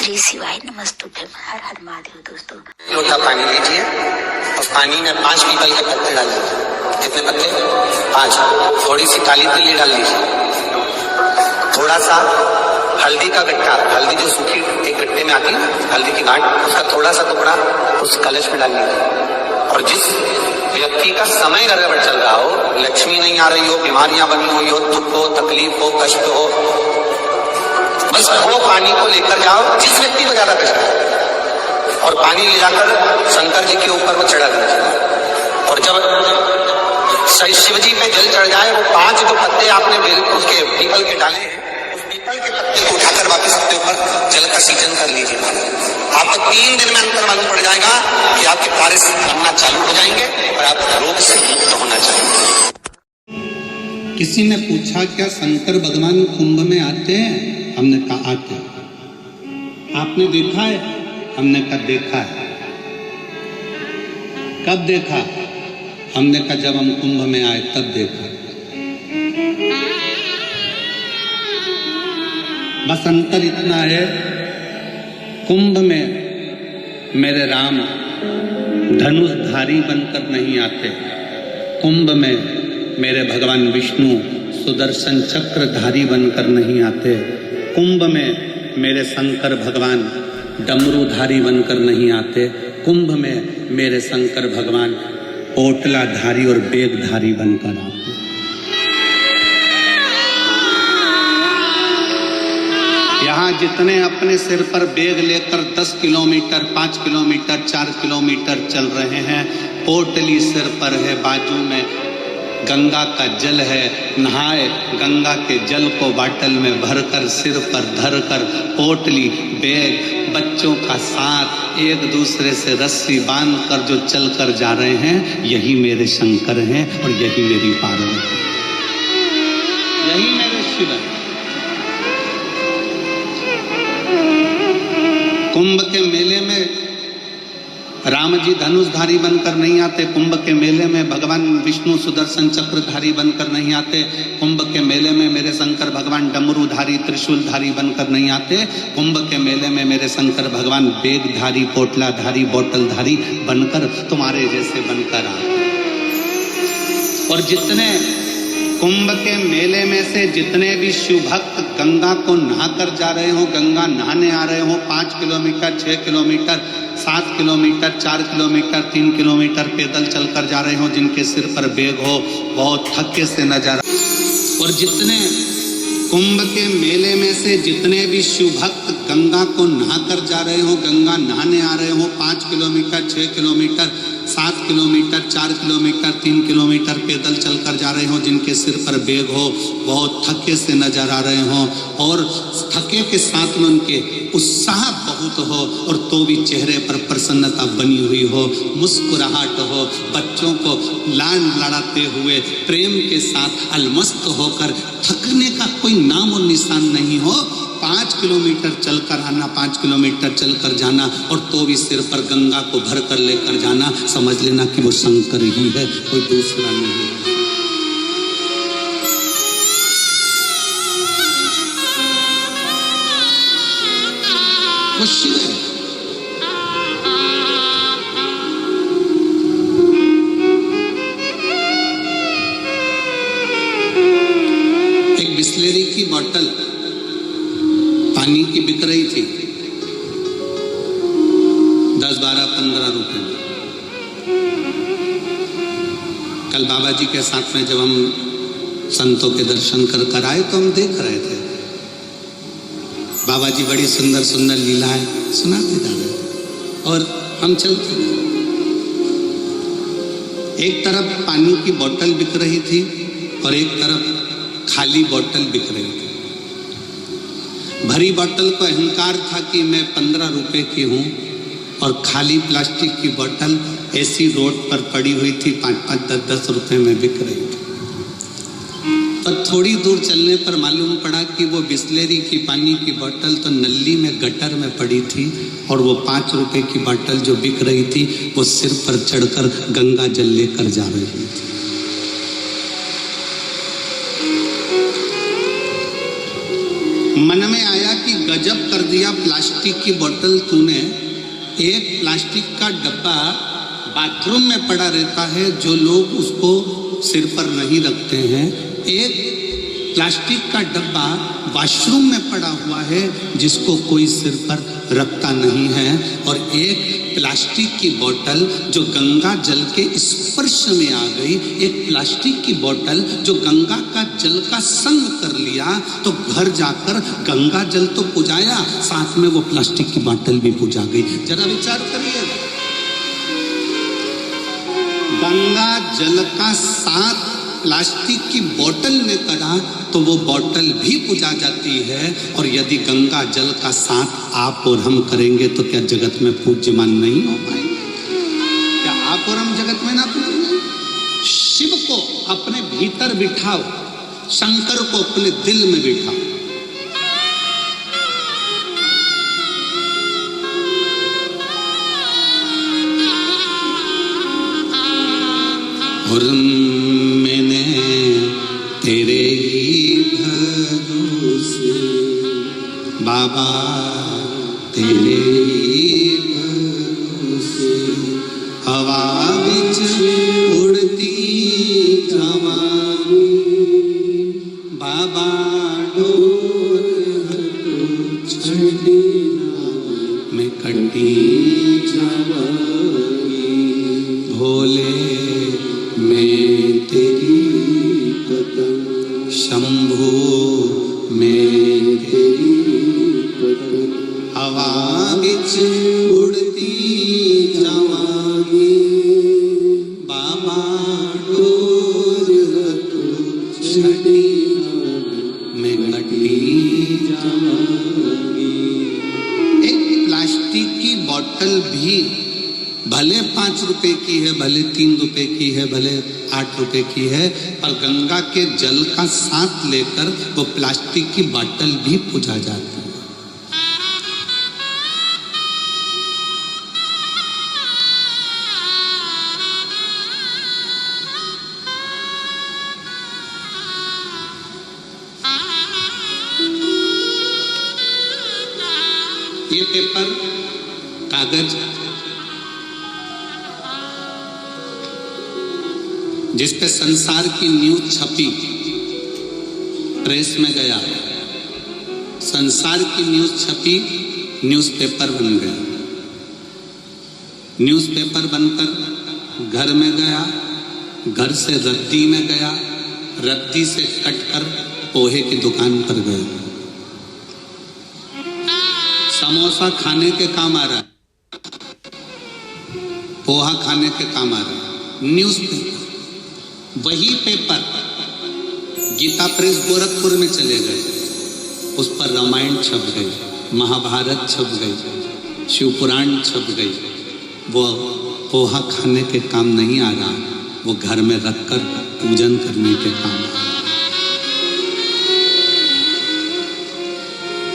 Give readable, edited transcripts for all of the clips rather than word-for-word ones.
श्री शिवाय नमस्तुभ्यं। हर हर महादेव। दोस्तों लोटा पानी लीजिए और पानी में 5 पीपल के पत्ते डाल लीजिए। कितने पत्ते? 5। थोड़ी सी काली तिल्ली डाल लीजिए, थोड़ा सा हल्दी का गट्टा, हल्दी जो सूखी एक गट्टे में आती है, हल्दी की गांठ, उसका थोड़ा सा टुकड़ा उस कलश में डाल लीजिए। और जिस व्यक्ति का समय गड़बड़ चल रहा हो, लक्ष्मी नहीं आ रही हो, बीमारियां बनी हुई हो, दुख हो, तकलीफ हो, कष्ट हो, बस वो पानी को लेकर जाओ जिस व्यक्ति को ज्यादा कष्ट है, और पानी ले जाकर शंकर जी के ऊपर वो चढ़ा दीजिए। और जब शिव जी पे जल चढ़ जाए, वो 5 जो पत्ते आपने उसके पीपल के डाले हैं, उस पीपल के पत्ते को उठाकर वापस अपने ऊपर जल का सिंचन कर लीजिए। आपको 3 दिन में अंतर मालूम पड़ जाएगा कि आपके कार्य बनना चालू हो जाएंगे और आप रोग से मुक्त होना चाहिए। किसी ने पूछा क्या शंकर भगवान कुंभ में आते हैं? हमने कहा आते हैं। आपने देखा है? हमने कहा देखा है। कब देखा? हमने कहा जब हम कुंभ में आए तब देखा। बस अंतर इतना है, कुंभ में मेरे राम धनुषधारी बनकर नहीं आते, कुंभ में मेरे भगवान विष्णु सुदर्शन चक्रधारी बनकर नहीं आते, कुंभ में मेरे शंकर भगवान डमरूधारी बनकर नहीं आते, कुंभ में मेरे शंकर भगवान पोटलाधारी और बेगधारी बनकर आते। यहाँ जितने अपने सिर पर बेग लेकर 10 किलोमीटर, 5 किलोमीटर, 4 किलोमीटर चल रहे हैं, पोटली सिर पर है, बाजू में गंगा का जल है, नहाए गंगा के जल को बाटल में भरकर सिर पर धरकर पोटली बेग बच्चों का साथ एक दूसरे से रस्सी बांधकर जो चलकर जा रहे हैं, यही मेरे शंकर हैं और यही मेरी पार्वती, यही मेरे शिव हैं। कुंभ के मेले में राम जी धनुषधारी बनकर नहीं आते, कुंभ के मेले में भगवान विष्णु सुदर्शन चक्रधारी बनकर नहीं आते, कुंभ के मेले में मेरे शंकर भगवान डमरूधारी त्रिशूलधारी बनकर नहीं आते, कुंभ के मेले में मेरे शंकर भगवान बेगधारी पोटलाधारी बोतलधारी बनकर तुम्हारे जैसे बनकर आते। और जितने कुंभ के मेले में से जितने भी शिव भक्त गंगा को नहाकर जा रहे हो, गंगा नहाने आ रहे हो, 5 kilometre, 6 kilometre, 7 kilometre, 4 kilometre, 3 kilometre पैदल चलकर जा रहे हो, जिनके सिर पर बेग हो, बहुत थके से नजर। और जितने कुंभ के मेले में से जितने भी शिव भक्त गंगा को नहाकर जा रहे हो, गंगा नहाने आ रहे हो, 5 kilometre, 6 kilometre, 7 kilometre, 4 kilometre, 3 kilometre पैदल चलकर जा रहे हो, जिनके सिर पर बेग हो, बहुत थके से नजर आ रहे हो, और थके के साथ में उनके उत्साह बहुत हो, और तो भी चेहरे पर प्रसन्नता बनी हुई हो, मुस्कुराहट हो, बच्चों को लाड लड़ाते हुए प्रेम के साथ अलमस्त होकर थकने का कोई नाम और निशान नहीं हो, 5 किलोमीटर चलकर आना, 5 किलोमीटर चलकर जाना, और तो भी सिर पर गंगा को भर कर लेकर जाना, समझ लेना कि वो शंकर ही है, कोई दूसरा नहीं है। वो शिव है। एक बिस्लेरी की बोतल पानी की बिक रही थी 10, 12, 15 रुपए में। कल बाबा जी के साथ में जब हम संतों के दर्शन कर आए तो हम देख रहे थे, बाबा जी बड़ी सुंदर सुंदर लीलाएं सुनाते जा रहे और हम चलते गए। एक तरफ पानी की बोतल बिक रही थी और एक तरफ खाली बोतल बिक रही थी। भरी बोतल को अहंकार था कि मैं 15 रुपए की हूँ, और खाली प्लास्टिक की बोतल ऐसी रोड पर पड़ी हुई थी 5-5, 10-10 रुपए में बिक रही थी। पर थोड़ी दूर चलने पर मालूम पड़ा कि वो बिस्लेरी की पानी की बोतल तो नली में गटर में पड़ी थी, और वो 5 रुपए की बोतल जो बिक रही थी वो सिर पर चढ़कर गंगा जल लेकर जा रही थी। मन में आया कि गजब कर दिया प्लास्टिक की बोतल तूने। एक प्लास्टिक का डब्बा बाथरूम में पड़ा रहता है जो लोग उसको सिर पर नहीं रखते हैं। एक प्लास्टिक का डब्बा वॉशरूम में पड़ा हुआ है जिसको कोई सिर पर रखता नहीं है। और एक प्लास्टिक की बोतल जो गंगा जल के स्पर्श में आ गई, एक प्लास्टिक की बोतल जो गंगा का जल का संग कर लिया, तो घर जाकर गंगा जल तो पुजाया, साथ में वो प्लास्टिक की बोतल भी पुजा गई। जरा विचार करिए, गंगा जल का साथ प्लास्टिक की बोतल ने करा तो वो बोतल भी पूजा जाती है। और यदि गंगा जल का साथ आप और हम करेंगे तो क्या जगत में पूज्यमान नहीं हो पाएंगे? क्या आप और हम जगत में ना पूजेंगे? शिव को अपने भीतर बिठाओ, शंकर को अपने दिल में बिठाओ। और मैंने तेरे ही भरोसे बाबा, तेरे ही भरोसे हवा बिच उड़ती जवानी बाबा, डोर छड़ी में कटी जवानी भोले मैं तेरी पतंग, शंभू मैं तेरी पतंग, हवा बिच उड़ती जवानी बाबा, डोर छड़ी में कटी जवानी। एक प्लास्टिक की बोतल भी भले 5 रुपए की है, भले 3 रुपए की है, भले 8 रुपए की है, पर गंगा के जल का साथ लेकर वो प्लास्टिक की बोतल भी पूजा जाती है। ये पेपर, कागज जिस पे संसार की न्यूज छपी, प्रेस में गया, संसार की न्यूज छपी, न्यूज़पेपर बन गया। न्यूज़पेपर बनकर घर में गया, घर से रद्दी में गया, रद्दी से कटकर पोहे की दुकान पर गया। समोसा खाने के काम आ रहा है, पोहा खाने के काम आ रहा है। न्यूज़पेपर, वही पेपर गीता प्रेस गोरखपुर में चले गए, उस पर रामायण छप गई, महाभारत छप गई, शिव पुराण छप गई। वो पोहा खाने के काम नहीं आ रहा, वो घर में रखकर पूजन करने के काम आ रहा।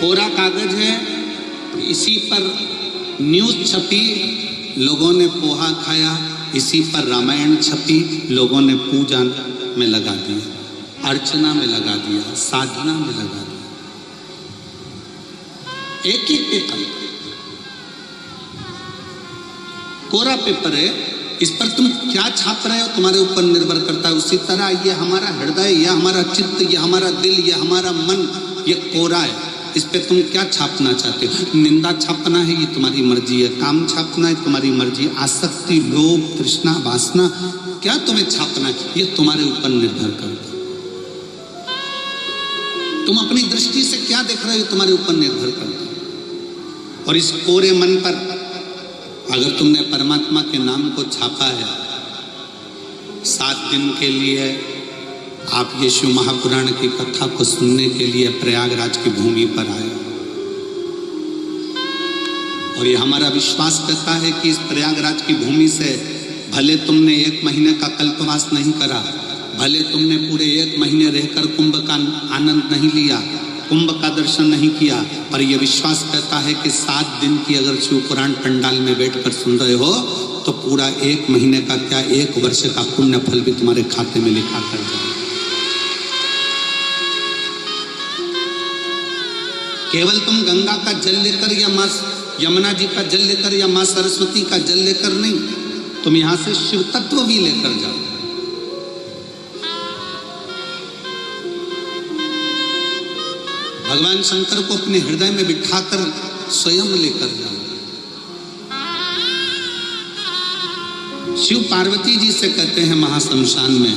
कोरा कागज है, इसी पर न्यूज छपी, लोगों ने पोहा खाया, इसी पर रामायण छपी, लोगों ने पूजा में लगा दिया, अर्चना में लगा दिया, साधना में लगा दिया। एक ही पेपर, कोरा पेपर है, इस पर तुम क्या छाप रहे हो तुम्हारे ऊपर निर्भर करता है। उसी तरह ये हमारा हृदय, ये हमारा चित्त, ये हमारा दिल, ये हमारा मन, ये कोरा है। इस पे तुम क्या छापना चाहते हो? निंदा छापना है, ये तुम्हारी मर्जी है। काम छापना है, तुम्हारी मर्जी। आसक्ति, लोभ, तृष्णा, वासना, क्या तुम्हें छापना है, ये तुम्हारे ऊपर निर्भर करता है। तुम अपनी दृष्टि से क्या देख रहे हो, तुम्हारे ऊपर निर्भर करता है। और इस कोरे मन पर अगर तुमने परमात्मा के नाम को छापा है, 7 दिन के लिए आप यीशु महापुराण की कथा को सुनने के लिए प्रयागराज की भूमि पर आए, और ये हमारा विश्वास करता है कि इस प्रयागराज की भूमि से भले तुमने 1 महीने का कल्पवास नहीं करा, भले तुमने पूरे 1 महीने रहकर कुंभ का आनंद नहीं लिया, कुंभ का दर्शन नहीं किया, पर यह विश्वास करता है कि 7 दिन की अगर शिव पुराण पंडाल में बैठकर सुन रहे हो तो पूरा 1 महीने का क्या 1 वर्ष का पुण्य फल भी तुम्हारे खाते में लिखा कर जाए। केवल तुम गंगा का जल लेकर या माँ यमुना जी का जल लेकर या माँ सरस्वती का जल लेकर नहीं, तुम यहां से शिव तत्व भी लेकर जाओ। भगवान शंकर को अपने हृदय में बिठाकर स्वयं लेकर जाओ। शिव पार्वती जी से कहते हैं महाशमशान में,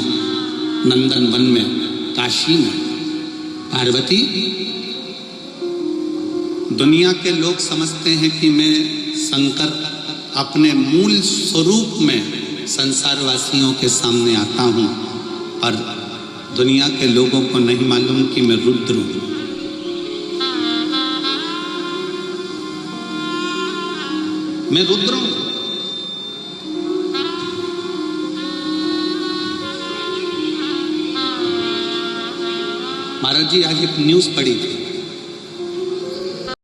नंदन वन में, काशी में, पार्वती, दुनिया के लोग समझते हैं कि मैं शंकर अपने मूल स्वरूप में संसारवासियों के सामने आता हूं, और दुनिया के लोगों को नहीं मालूम कि मैं रुद्र हूं। मैं रुद्र हूं। महाराज जी आज एक न्यूज पढ़ी थी,